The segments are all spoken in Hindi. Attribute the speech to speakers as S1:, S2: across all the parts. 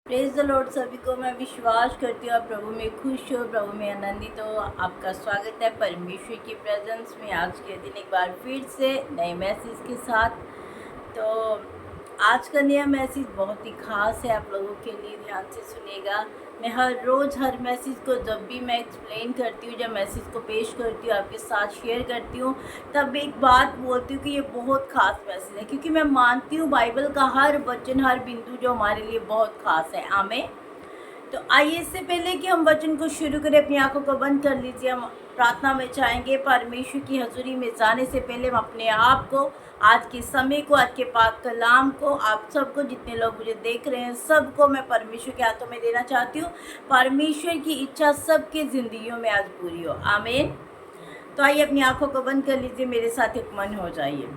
S1: Praise the Lord. सभी को मैं विश्वास करती हूँ आप प्रभु में खुश हो, प्रभु में आनंदित हो। आपका स्वागत है परमेश्वर की प्रेजेंस में आज के दिन एक बार फिर से नए मैसेज के साथ। तो आज का नया मैसेज बहुत ही खास है, आप लोगों के लिए ध्यान से सुनेगा। मैं हर रोज़ हर मैसेज को जब भी मैं एक्सप्लेन करती हूँ, जब मैसेज को पेश करती हूँ, आपके साथ शेयर करती हूँ, तब एक बात बोलती हूँ कि ये बहुत ख़ास मैसेज है, क्योंकि मैं मानती हूँ बाइबल का हर वचन, हर बिंदु जो हमारे लिए बहुत ख़ास है। आमीन। तो आइए, इससे पहले कि हम वचन को शुरू करें, अपनी आंखों को बंद कर लीजिए। हम प्रार्थना में चाहेंगे। परमेश्वर की हजूरी में जाने से पहले हम अपने आप को, आज के समय को, आज के पाक कलाम को, आप सबको, जितने लोग मुझे देख रहे हैं, सबको मैं परमेश्वर के हाथों में देना चाहती हूँ। परमेश्वर की इच्छा सबके ज़िंदगियों में आज पूरी हो। आमीन। तो आइए, अपनी आंखों को बंद कर लीजिए, मेरे साथ एक मन हो जाइए।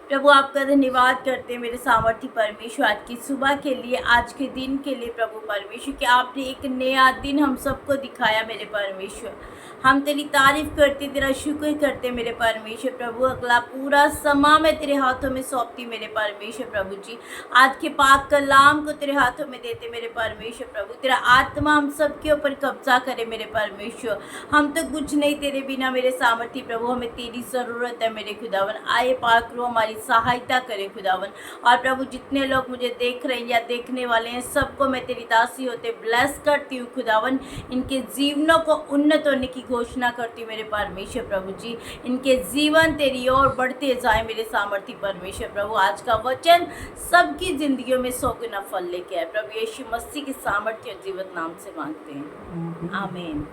S1: प्रभु, आपका धन्यवाद करते हैं मेरे सामर्थी परमेश्वर, आज की सुबह के लिए, आज के दिन के लिए। प्रभु परमेश्वर कि आपने एक नया दिन हम सबको दिखाया मेरे परमेश्वर। हम तेरी तारीफ करते, तेरा शुक्र करते मेरे परमेश्वर। प्रभु, अगला पूरा समा मैं तेरे हाथों में सौंपती मेरे परमेश्वर। प्रभु जी, आज के पाक कलाम को तेरे हाथों में देते मेरे परमेश्वर। प्रभु, तेरा आत्मा हम सबके ऊपर कब्जा करे मेरे परमेश्वर। हम तो कुछ नहीं तेरे बिना मेरे सामर्थी प्रभु, हमें तेरी ज़रूरत है मेरे खुदावन। आए पाक रो, हमारी सहायता करे खुदावन। और प्रभु, जितने लोग मुझे देख रहे हैं या देखने वाले हैं, सबको मैं तेरी दासी होते ब्लेस करती हूँ खुदावन। इनके जीवनों को उन्नत होने की घोषणा करती हूँ मेरे परमेश्वर। प्रभु जी, इनके जीवन तेरी ओर बढ़ते जाए मेरे सामर्थी परमेश्वर। प्रभु, आज का वचन सबकी जिंदगियों में 100 गुना फल लेके आए। प्रभु यीशु मसीह के सामर्थ्य और जीवित नाम से मांगते हैं, आमीन।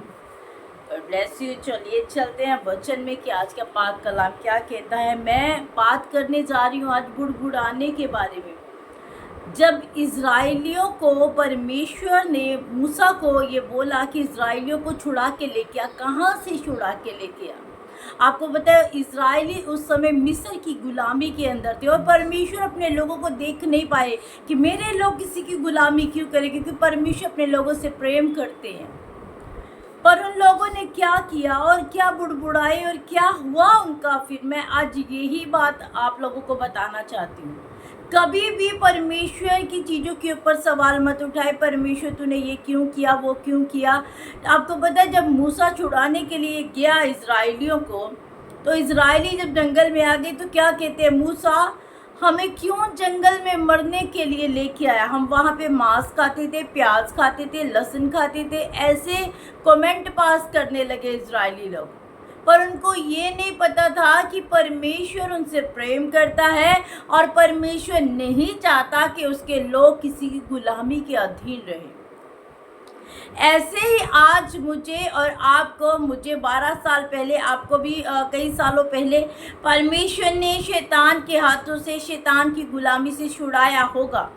S1: God bless you. चलिए चलते हैं वचन में कि आज का पाक कलाम क्या कहता है। मैं बात करने जा रही हूँ आज बुड़बुड़ाने के बारे में। जब इज़राइलियों को परमेश्वर ने मूसा को ये बोला कि इज़राइलियों को छुड़ा के लेके आ, कहाँ से छुड़ा के लेके आ? आपको पता है, इज़राइली उस समय मिस्र की गुलामी के अंदर थे और परमेश्वर अपने लोगों को देख नहीं पाए कि मेरे लोग किसी की गुलामी क्यों करें, क्योंकि परमेश्वर अपने लोगों से प्रेम करते हैं। पर उन लोगों ने क्या किया और क्या बुड़बुड़ाए और क्या हुआ उनका, फिर मैं आज यही बात आप लोगों को बताना चाहती हूँ। कभी भी परमेश्वर की चीज़ों के ऊपर सवाल मत उठाए, परमेश्वर तूने ये क्यों किया, वो क्यों किया। आपको पता है, जब मूसा छुड़ाने के लिए गया इज़राइलियों को, तो इज़राइली जब जंगल में आ गए तो क्या कहते हैं, मूसा हमें क्यों जंगल में मरने के लिए लेके आया? हम वहाँ पे मांस खाते थे, प्याज खाते थे, लहसुन खाते थे, ऐसे कमेंट पास करने लगे इजरायली लोग। पर उनको ये नहीं पता था कि परमेश्वर उनसे प्रेम करता है और परमेश्वर नहीं चाहता कि उसके लोग किसी की गुलामी के अधीन रहें। ऐसे ही आज मुझे और आपको, मुझे 12 साल पहले, आपको भी कई सालों पहले परमेश्वर ने शैतान के हाथों से, शैतान की गुलामी से छुड़ाया होगा।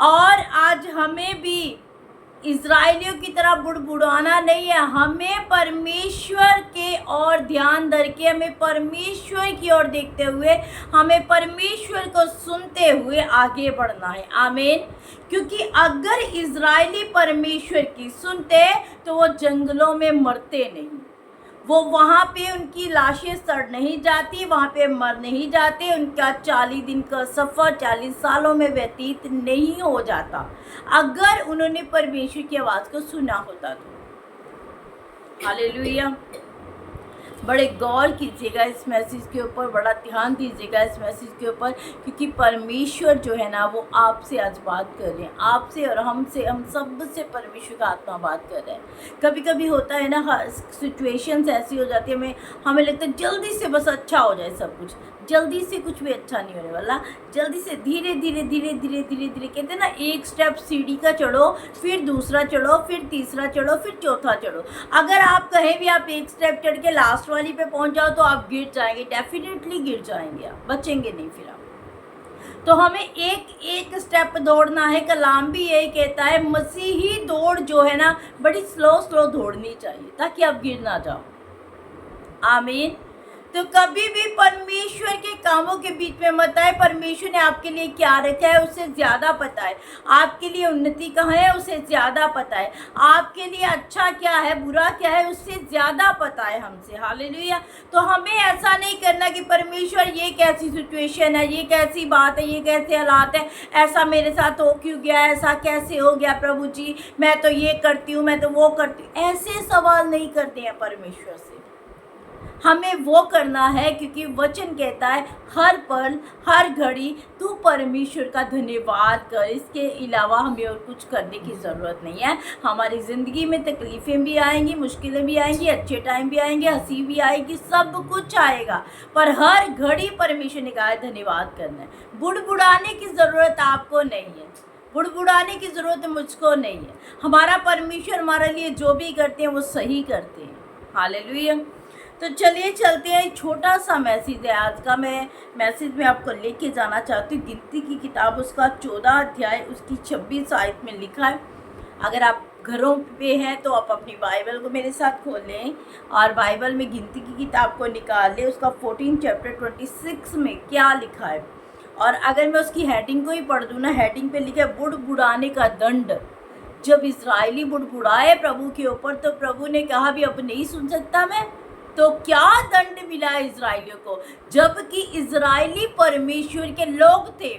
S1: और आज हमें भी इज़राइलियों की तरह बुड़बुड़ाना नहीं है। हमें परमेश्वर के ओर ध्यान धर के, हमें परमेश्वर की ओर देखते हुए, हमें परमेश्वर को सुनते हुए आगे बढ़ना है। आमीन। क्योंकि अगर इज़राइली परमेश्वर की सुनते तो वो जंगलों में मरते नहीं, वो वहाँ पे उनकी लाशें सड़ नहीं जाती, वहाँ पे मर नहीं जाते, उनका 40 दिन का सफ़र 40 सालों में व्यतीत नहीं हो जाता, अगर उन्होंने परमेश्वर की आवाज़ को सुना होता तो। हालेलुया। बड़े गौर कीजिएगा इस मैसेज के ऊपर, बड़ा ध्यान दीजिएगा इस मैसेज के ऊपर, क्योंकि परमेश्वर जो है ना, वो आपसे आज बात कर रहे हैं, आपसे और हमसे, हम सब से परमेश्वर का आत्मा बात कर रहे हैं। कभी कभी होता है ना, सिचुएशंस ऐसी हो जाती है, हमें लगता है जल्दी से बस अच्छा हो जाए सब कुछ। जल्दी से कुछ भी अच्छा नहीं होने वाला। जल्दी से धीरे धीरे धीरे धीरे धीरे धीरे, कहते हैं ना, एक स्टेप सीढ़ी का चढ़ो, फिर दूसरा चढ़ो, फिर तीसरा चढ़ो, फिर चौथा चढ़ो। अगर आप कहें भी आप एक स्टेप चढ़ के लास्ट वाली पे पहुंच जाओ तो आप गिर जाएंगे, डेफिनेटली गिर जाएंगे, आप बचेंगे नहीं फिर आप। तो हमें एक एक स्टेप दौड़ना है। कलाम भी यही कहता है, मसीही दौड़ जो है ना, बड़ी स्लो स्लो दौड़नी चाहिए ताकि आप गिर ना जाओ। आमीन। तो कभी भी परमेश्वर के कामों के बीच में मत आए। परमेश्वर ने आपके लिए क्या रखा है उससे ज़्यादा पता है, आपके लिए उन्नति कहाँ है उसे ज़्यादा पता है, आपके लिए अच्छा क्या है बुरा क्या है उससे ज़्यादा पता है हमसे। हालेलुया। तो हमें ऐसा नहीं करना कि परमेश्वर ये कैसी सिचुएशन है, ये कैसी बात है, ये कैसे हालात है, ऐसा मेरे साथ हो क्यों गया, ऐसा कैसे हो गया प्रभु जी, मैं तो ये करती हूँ, मैं तो वो करती हूँ। ऐसे सवाल नहीं करते हैं परमेश्वर से। हमें वो करना है क्योंकि वचन कहता है हर पल हर घड़ी तू परमेश्वर का धन्यवाद कर। इसके अलावा हमें और कुछ करने की ज़रूरत नहीं है। हमारी ज़िंदगी में तकलीफ़ें भी आएंगी, मुश्किलें भी आएंगी, अच्छे टाइम भी आएंगे, हंसी भी आएगी, सब कुछ आएगा, पर हर घड़ी परमेश्वर ने कहा है धन्यवाद करना है। बुड़बुड़ाने की ज़रूरत आपको नहीं है, बुड़बुड़ाने की ज़रूरत मुझको नहीं है। हमारा परमेश्वर हमारे लिए जो भी करते हैं वो सही करते हैं। हालेलुया। तो चलिए चलते हैं। छोटा सा मैसेज है आज का। मैं मैसेज में आपको लेके जाना चाहती हूँ गिनती की किताब उसका 14 अध्याय उसकी 26 आयत में लिखा है। अगर आप घरों पे हैं तो आप अपनी बाइबल को मेरे साथ खोल लें और बाइबल में गिनती की किताब को निकाल लें। उसका 14 चैप्टर 26 में क्या लिखा है, और अगर मैं उसकी हेडिंग को ही पढ़ दूँ ना, हेडिंग पे लिखा है बुड़बुड़ाने का दंड। जब इजराइली बुड़बुड़ाए प्रभु के ऊपर तो प्रभु ने कहा भी अब नहीं सुन सकता मैं। तो क्या दंड मिला इजराइलियों को, जबकि इजराइली परमेश्वर के लोग थे,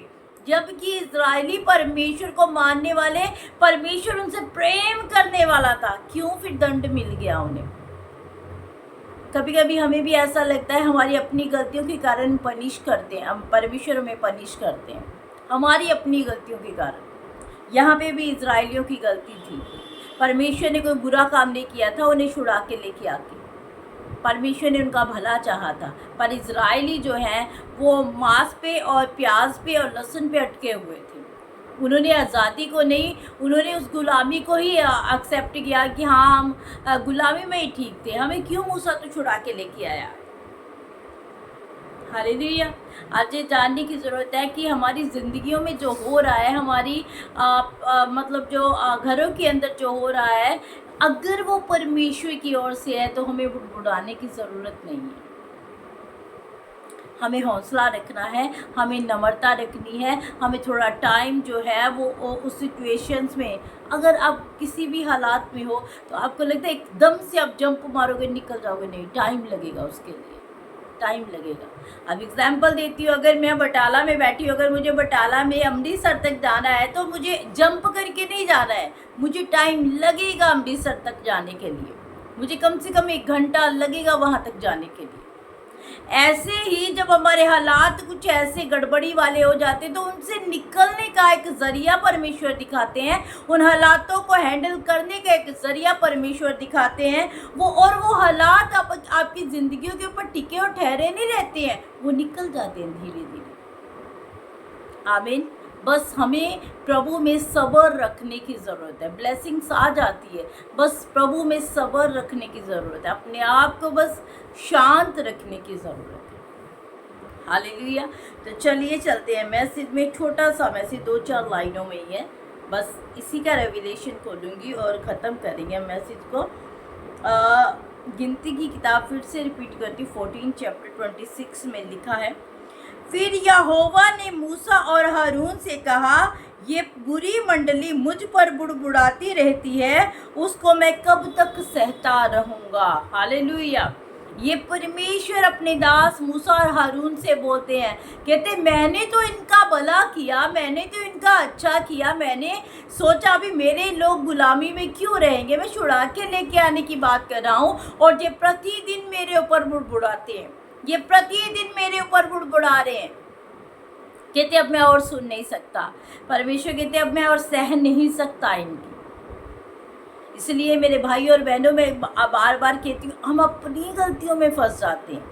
S1: जबकि इजराइली परमेश्वर को मानने वाले, परमेश्वर उनसे प्रेम करने वाला था, क्यों फिर दंड मिल गया उन्हें। कभी कभी हमें भी ऐसा लगता है हमारी अपनी गलतियों के कारण पनिश करते हैं, हम परमेश्वर में पनिश करते हैं हमारी अपनी गलतियों के कारण। यहाँ पे भी इजराइलियों की गलती थी। परमेश्वर ने कोई बुरा काम नहीं किया था उन्हें छुड़ा के लेके आके, परमेश्वर ने उनका भला चाहा था। पर इजराइली जो हैं वो मांस पे और प्याज पे और लहसुन पे अटके हुए थे। उन्होंने आज़ादी को नहीं, उन्होंने उस गुलामी को ही एक्सेप्ट किया कि हाँ हम गुलामी में ही ठीक थे, हमें क्यों मूसा तो छुड़ा के लेके आया। हालेलुया। आज ये जानने की ज़रूरत है कि हमारी ज़िंदगियों में जो हो रहा है, हमारी मतलब जो घरों के अंदर जो हो रहा है, अगर वो परमेश्वर की ओर से है तो हमें बुड़बुड़ाने की ज़रूरत नहीं है। हमें हौसला रखना है, हमें नम्रता रखनी है, हमें थोड़ा टाइम जो है वो उस सिचुएशंस में, अगर आप किसी भी हालात में हो तो आपको लगता है एकदम से आप जंप मारोगे निकल जाओगे, नहीं, टाइम लगेगा, उसके लिए टाइम लगेगा। अब एग्जाम्पल देती हूँ, अगर मैं बटाला में बैठी हूँ, अगर मुझे बटाला में अमृतसर तक जाना है तो मुझे जंप करके नहीं जाना है, मुझे टाइम लगेगा अमृतसर तक जाने के लिए, मुझे कम से कम 1 घंटा लगेगा वहाँ तक जाने के लिए। ऐसे ही जब हमारे हालात कुछ ऐसे गड़बड़ी वाले हो जाते हैं तो उनसे निकलने का एक ज़रिया परमेश्वर दिखाते हैं, उन हालातों को हैंडल करने का एक ज़रिया परमेश्वर दिखाते हैं। वो हालात आपकी ज़िंदगियों के ऊपर टिके और ठहरे नहीं रहते हैं, वो निकल जाते हैं धीरे धीरे। आमीन। बस हमें प्रभु में सब्र रखने की ज़रूरत है, ब्लेसिंग्स आ जाती है, बस प्रभु में सब्र रखने की ज़रूरत है, अपने आप को बस शांत रखने की ज़रूरत है। हालेलुया। तो चलिए चलते हैं मैसेज में। छोटा सा मैसेज 2-4 लाइनों में ही है, बस इसी का रेविलेशन खोलूँगी और ख़त्म करेंगे मैसेज को। गिनती की किताब फिर से रिपीट करती, 14 चैप्टर 26 में लिखा है, फिर यहोवा ने मूसा और हारून से कहा, ये बुरी मंडली मुझ पर बुड़बुड़ाती रहती है, उसको मैं कब तक सहता रहूँगा। हालेलुया। ये परमेश्वर अपने दास मूसा और हारून से बोलते हैं, कहते मैंने तो इनका भला किया, मैंने तो इनका अच्छा किया, मैंने सोचा अभी मेरे लोग गुलामी में क्यों रहेंगे, मैं छुड़ा के लेके आने की बात कर रहा हूँ, और ये प्रतिदिन मेरे ऊपर बुड़बुड़ाते हैं, ये प्रतिदिन मेरे ऊपर बुड़बुड़ा रहे हैं। कहते अब मैं और सुन नहीं सकता, परमेश्वर कहते अब मैं और सह नहीं सकता इनकी। इसलिए मेरे भाई और बहनों में बार बार कहती हूँ, हम अपनी गलतियों में फंस जाते हैं,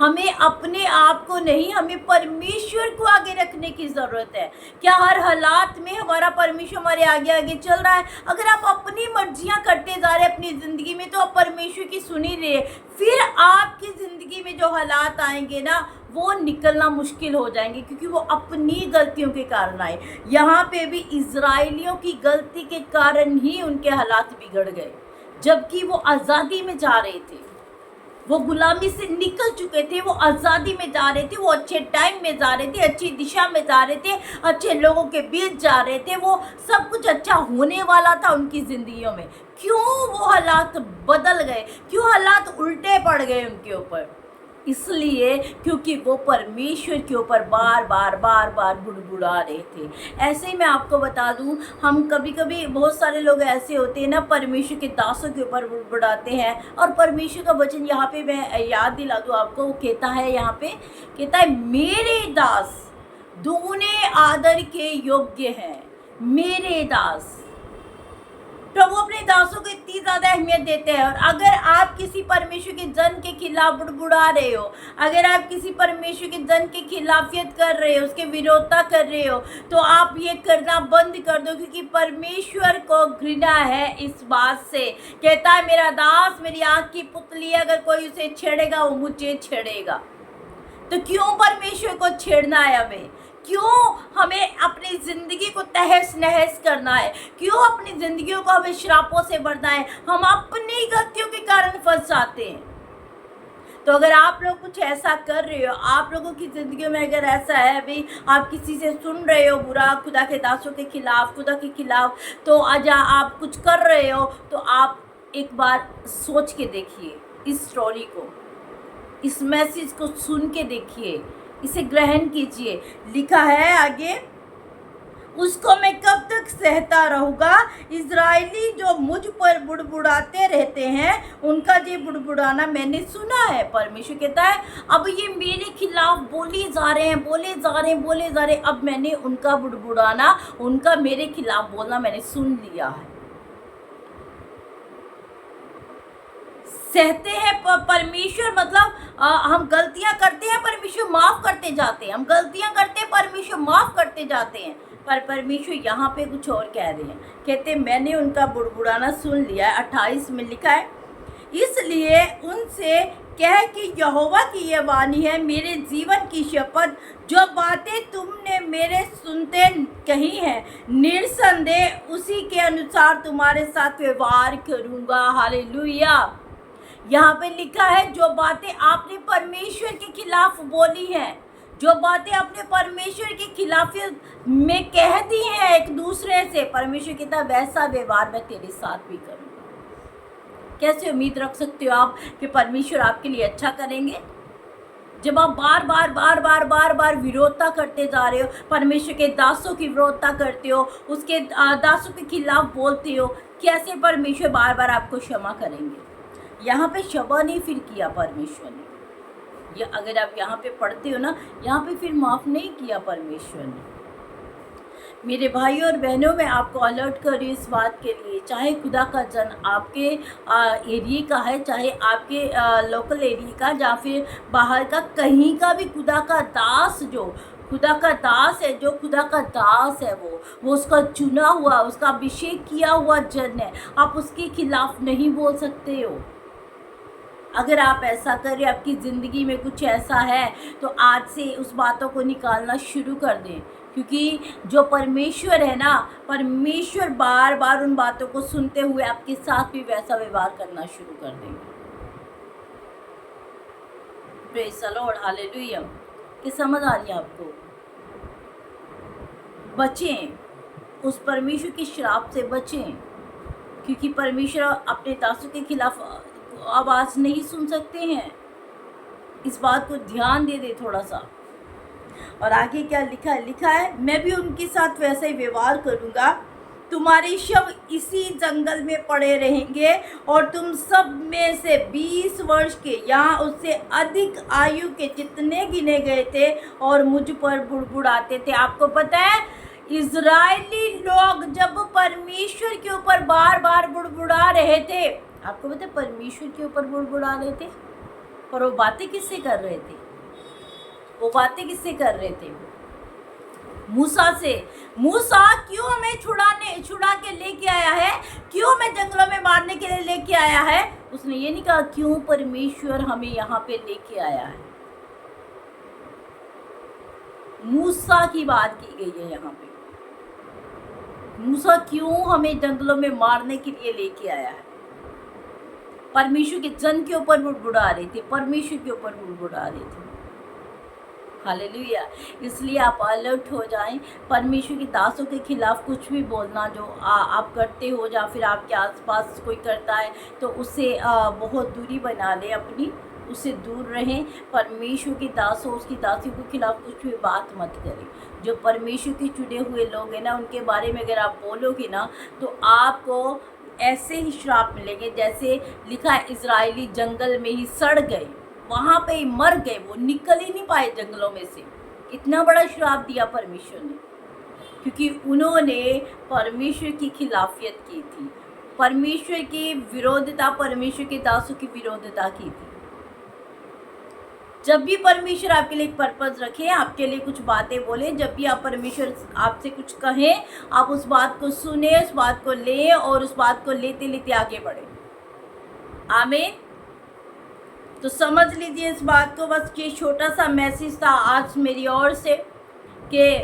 S1: हमें अपने आप को नहीं, हमें परमेश्वर को आगे रखने की ज़रूरत है। क्या हर हालात में हमारा परमेश्वर हमारे आगे आगे चल रहा है? अगर आप अपनी मर्जियां करते जा रहे हैं अपनी ज़िंदगी में तो आप परमेश्वर की सुन ही रहे, फिर आपकी ज़िंदगी में जो हालात आएंगे ना वो निकलना मुश्किल हो जाएंगे, क्योंकि वो अपनी गलतियों के कारण आए। यहाँ पे भी इजराइलियों की गलती के कारण ही उनके हालात बिगड़ गए, जबकि वो आज़ादी में जा रहे थे। वो गुलामी से निकल चुके थे, वो आज़ादी में जा रहे थे, वो अच्छे टाइम में जा रहे थे, अच्छी दिशा में जा रहे थे, अच्छे लोगों के बीच जा रहे थे, वो सब कुछ अच्छा होने वाला था उनकी ज़िंदगियों में। क्यों वो हालात बदल गए, क्यों हालात उल्टे पड़ गए उनके ऊपर? इसलिए क्योंकि वो परमेश्वर के ऊपर बार बार बुड़बुड़ा रहे थे। ऐसे ही मैं आपको बता दूं, हम कभी कभी बहुत सारे लोग ऐसे होते हैं ना, परमेश्वर के दासों के ऊपर बुड़बुड़ाते हैं। और परमेश्वर का वचन यहाँ पे मैं याद दिला दूं आपको, वो कहता है, यहाँ पे कहता है, मेरे दास दुगने आदर के योग्य हैं। मेरे दास, प्रभु अपने दासों को इतनी ज्यादा अहमियत देते हैं। और अगर आप किसी परमेश्वर के जन के खिलाफ बुड़बुड़ा रहे हो, अगर आप किसी परमेश्वर के जन के खिलाफियत कर रहे हो, उसके विरोधता कर रहे हो, तो आप ये करना बंद कर दो, क्योंकि परमेश्वर को घृणा है इस बात से। कहता है, मेरा दास मेरी आंख की पुतली है, अगर कोई उसे छेड़ेगा वो मुझे छेड़ेगा। तो क्यों परमेश्वर को छेड़ना है हमें? क्यों हमें अपनी ज़िंदगी को तहस नहस करना है? क्यों अपनी ज़िंदगियों को हमें श्रापों से भरना है? हम अपनी गलतियों के कारण फंस जाते हैं। तो अगर आप लोग कुछ ऐसा कर रहे हो, आप लोगों की ज़िंदगी में अगर ऐसा है भाई, आप किसी से सुन रहे हो बुरा, खुदा के दासों के खिलाफ, खुदा के खिलाफ, तो आज आप कुछ कर रहे हो, तो आप एक बार सोच के देखिए इस स्टोरी को, इस मैसेज को सुन के देखिए, इसे ग्रहण कीजिए। लिखा है आगे, उसको मैं कब तक सहता रहूँगा? इज़राइली जो मुझ पर बुड़बुड़ाते रहते हैं, उनका ये बुड़बुड़ाना मैंने सुना है। परमेश्वर कहता है, अब ये मेरे खिलाफ बोले जा रहे हैं, बोले जा रहे हैं, अब मैंने उनका बुड़बुड़ाना, उनका मेरे खिलाफ बोलना मैंने सुन लिया है। सहते हैं परमेश्वर, मतलब हम गलतियां करते हैं, परमेश्वर माफ़ करते जाते हैं। हम गलतियां करते हैं, परमेश्वर माफ़ करते जाते हैं। पर परमेश्वर यहाँ पे कुछ और कह रहे हैं। कहते हैं, मैंने उनका बुड़बुड़ाना सुन लिया है। 28 में लिखा है, इसलिए उनसे कह कि यहोवा की यह वाणी है, मेरे जीवन की शपथ, जो बातें तुमने मेरे सुनते कही हैं, निर्संदेह उसी के अनुसार तुम्हारे साथ व्यवहार करूँगा। हालेलुया। यहाँ पे लिखा है, जो बातें आपने परमेश्वर के खिलाफ बोली हैं, जो बातें आपने परमेश्वर के खिलाफ में कह दी हैं एक दूसरे से, परमेश्वर कहता है वैसा व्यवहार मैं तेरे साथ भी करूँगा। कैसे उम्मीद रख सकते हो आप कि परमेश्वर आपके लिए अच्छा करेंगे, जब आप बार बार विरोधता करते जा रहे हो, परमेश्वर के दासों की विरोधता करते हो, उसके दासों के खिलाफ बोलते हो? कैसे परमेश्वर बार बार आपको क्षमा करेंगे? यहाँ पे क्षमा नहीं फिर किया परमेश्वर ने, या अगर आप यहाँ पे पढ़ते हो ना, यहाँ पे फिर माफ़ नहीं किया परमेश्वर ने। मेरे भाई और बहनों, मैं आपको अलर्ट कर रही हूँ इस बात के लिए, चाहे खुदा का जन आपके एरिया का है, चाहे आपके लोकल एरिया का, या फिर बाहर का, कहीं का भी खुदा का दास, जो खुदा का दास है, जो खुदा का दास है, वो उसका चुना हुआ, उसका अभिषेक किया हुआ जन है, आप उसके खिलाफ नहीं बोल सकते हो। अगर आप ऐसा करें, आपकी ज़िंदगी में कुछ ऐसा है, तो आज से उस बातों को निकालना शुरू कर दें, क्योंकि जो परमेश्वर है ना, परमेश्वर बार बार उन बातों को सुनते हुए आपके साथ भी वैसा व्यवहार करना शुरू कर देंगे। Praise the Lord, hallelujah. कि समझ आ रही है आपको? बचें, उस परमेश्वर की श्राप से बचें, क्योंकि परमेश्वर अपने दासों के खिलाफ आवाज़ नहीं सुन सकते हैं। इस बात को ध्यान दे दे थोड़ा सा। और आगे क्या लिखा है? लिखा है, मैं भी उनके साथ वैसा ही व्यवहार करूँगा, तुम्हारे शव इसी जंगल में पड़े रहेंगे, और तुम सब में से 20 वर्ष के या उससे अधिक आयु के जितने गिने गए थे और मुझ पर बुड़बुड़ाते थे। आपको पता है, इज़राइली लोग जब परमेश्वर के ऊपर बार बार बुड़बुड़ा रहे थे, आपको पता है परमेश्वर के ऊपर बुड़बुड़ा रहे थे, और वो बातें किससे कर रहे थे? वो बातें किससे कर रहे थे? मूसा से। मूसा क्यों हमें छुड़ा के लेके आया है? क्यों हमें जंगलों में मारने के लिए लेके आया है? उसने ये नहीं कहा क्यों परमेश्वर हमें यहाँ पे लेके आया है। मूसा की बात की गई है यहाँ पे। मूसा क्यों हमें जंगलों में मारने के लिए लेके आया है? परमेश्वर के जन के ऊपर बुड़बुड़ा रहे थे, परमेश्वर के ऊपर बुड़बुड़ा रहे थे। हालेलुया। इसलिए आप अलर्ट हो जाएं। परमेश्वर के दासों के खिलाफ कुछ भी बोलना जो आप करते हो या फिर आपके आसपास कोई करता है तो उससे बहुत दूरी बना लें अपनी, उससे दूर रहें। परमेश्वर के दासों, उसकी दासियों के खिलाफ कुछ भी बात मत करें। जो परमेश्वर के चुने हुए लोग हैं ना, उनके बारे में अगर आप बोलोगे ना तो आपको ऐसे ही श्राप मिलेंगे जैसे लिखा है इजरायली जंगल में ही सड़ गए, वहाँ पे ही मर गए, वो निकल ही नहीं पाए जंगलों में से। इतना बड़ा श्राप दिया परमेश्वर ने, क्योंकि उन्होंने परमेश्वर की खिलाफियत की थी, परमेश्वर की विरोधता, परमेश्वर के दासों की विरोधता की थी। जब भी परमेश्वर आपके लिए एक पर्पस रखे, आपके लिए कुछ बातें बोले, जब भी आप परमेश्वर आपसे कुछ कहें, आप उस बात को सुने, उस बात को लें और उस बात को लेते लेते आगे बढ़े। आमीन। तो समझ लीजिए इस बात को। बस ये छोटा सा मैसेज था आज मेरी ओर से कि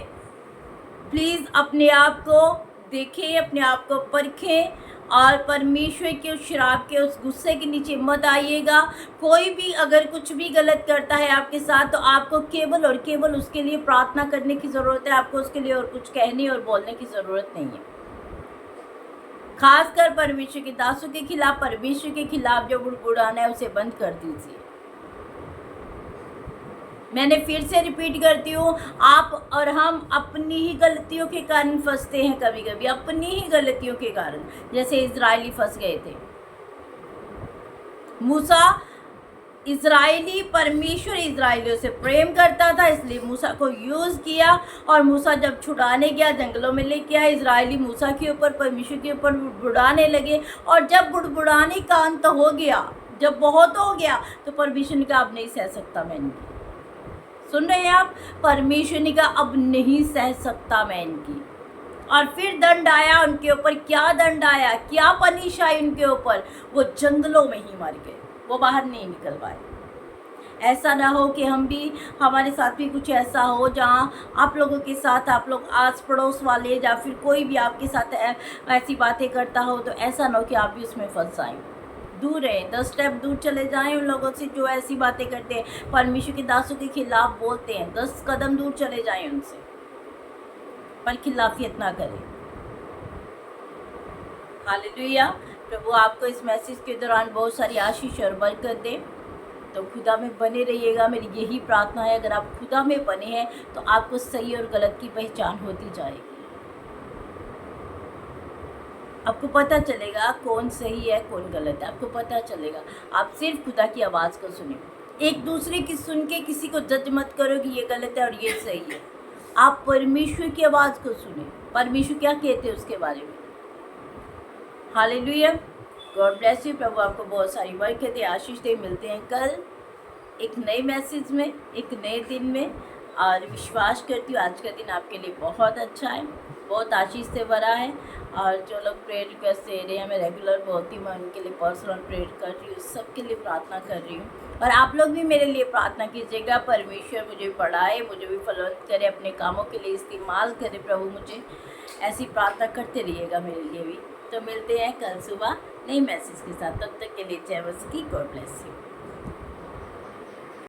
S1: प्लीज़ अपने आप को देखें, अपने आप को परखें और परमेश्वर के उस शराब के उस गुस्से के नीचे मत आइएगा। कोई भी अगर कुछ भी गलत करता है आपके साथ तो आपको केवल और केवल उसके लिए प्रार्थना करने की ज़रूरत है। आपको उसके लिए और कुछ कहने और बोलने की ज़रूरत नहीं है। खासकर परमेश्वर के दासों के खिलाफ, परमेश्वर के खिलाफ जो बुड़बुड़ाना है उसे बंद कर दीजिए। मैंने फिर से रिपीट करती हूँ, आप और हम अपनी ही गलतियों के कारण फंसते हैं, कभी कभी अपनी ही गलतियों के कारण, जैसे इजरायली फंस गए थे। मूसा इजरायली, परमेश्वर इजरायलियों से प्रेम करता था इसलिए मूसा को यूज़ किया, और मूसा जब छुड़ाने गया, जंगलों में लेके आया, इजरायली मूसा के ऊपर, परमेश्वर के ऊपर बुड़बुड़ाने लगे। और जब बुड़बुड़ाने का अंत हो गया, जब बहुत हो गया, तो परमेश्वर ने कहा अब नहीं सह सकता मैं इनकी। सुन रहे हैं आप? परमेश्वर ने कहा अब नहीं सह सकता मैं इनकी। और फिर दंड आया उनके ऊपर। क्या दंड आया, क्या पनिश आई उनके ऊपर? वो जंगलों में ही मर गए, वो बाहर नहीं निकल पाए। ऐसा ना हो कि हमारे साथ भी कुछ ऐसा हो जहाँ आप लोगों के साथ, आप लोग आस पड़ोस वाले या फिर कोई भी आपके साथ ऐसी बातें करता हो, तो ऐसा ना हो कि आप भी उसमें फंस आएँ। दूर रहें, 10 स्टेप दूर चले जाएं उन लोगों से जो ऐसी बातें करते हैं, परमेश्वर के दासों के खिलाफ बोलते हैं। 10 कदम दूर चले जाएं उनसे, पर खिलाफियत ना करें। हालेलुया। प्रभु आपको इस मैसेज के दौरान बहुत सारी आशीष और बरकत दे। तो खुदा में बने रहिएगा, मेरी यही प्रार्थना है। अगर आप खुदा में बने हैं तो आपको सही और गलत की पहचान होती जाएगी। आपको पता चलेगा कौन सही है कौन गलत है, आपको पता चलेगा। आप सिर्फ खुदा की आवाज़ को सुनिए। एक दूसरे की सुन के किसी को जज मत करो कि ये गलत है और ये सही है। आप परमेश्वर की आवाज़ को सुनिए, परमेश्वर क्या कहते हैं उसके बारे में। हालेलुया। God bless you. प्रभु आपको बहुत सारी बरकत दे, आशीष दे। मिलते हैं कल एक नए मैसेज में, एक नए दिन में। और विश्वास करती हूँ आज का दिन आपके लिए बहुत अच्छा है, बहुत आशीष से भरा है। और जो लोग प्रेयर रिक्वेस्ट दे रहे हैं, मैं रेगुलर बोलती हूँ, मैं उनके लिए पर्सनल प्रेयर कर रही हूँ, सबके लिए प्रार्थना कर रही हूँ। और आप लोग भी मेरे लिए प्रार्थना कीजिएगा। परमेश्वर मुझे पढ़ाए, मुझे भी फलवंत करे, अपने कामों के लिए इस्तेमाल करे। प्रभु मुझे ऐसी प्रार्थना करते रहिएगा मेरे लिए भी। तो मिलते हैं कल सुबह नई मैसेज के साथ। तब तक के लिए जय मसीह की। God bless you.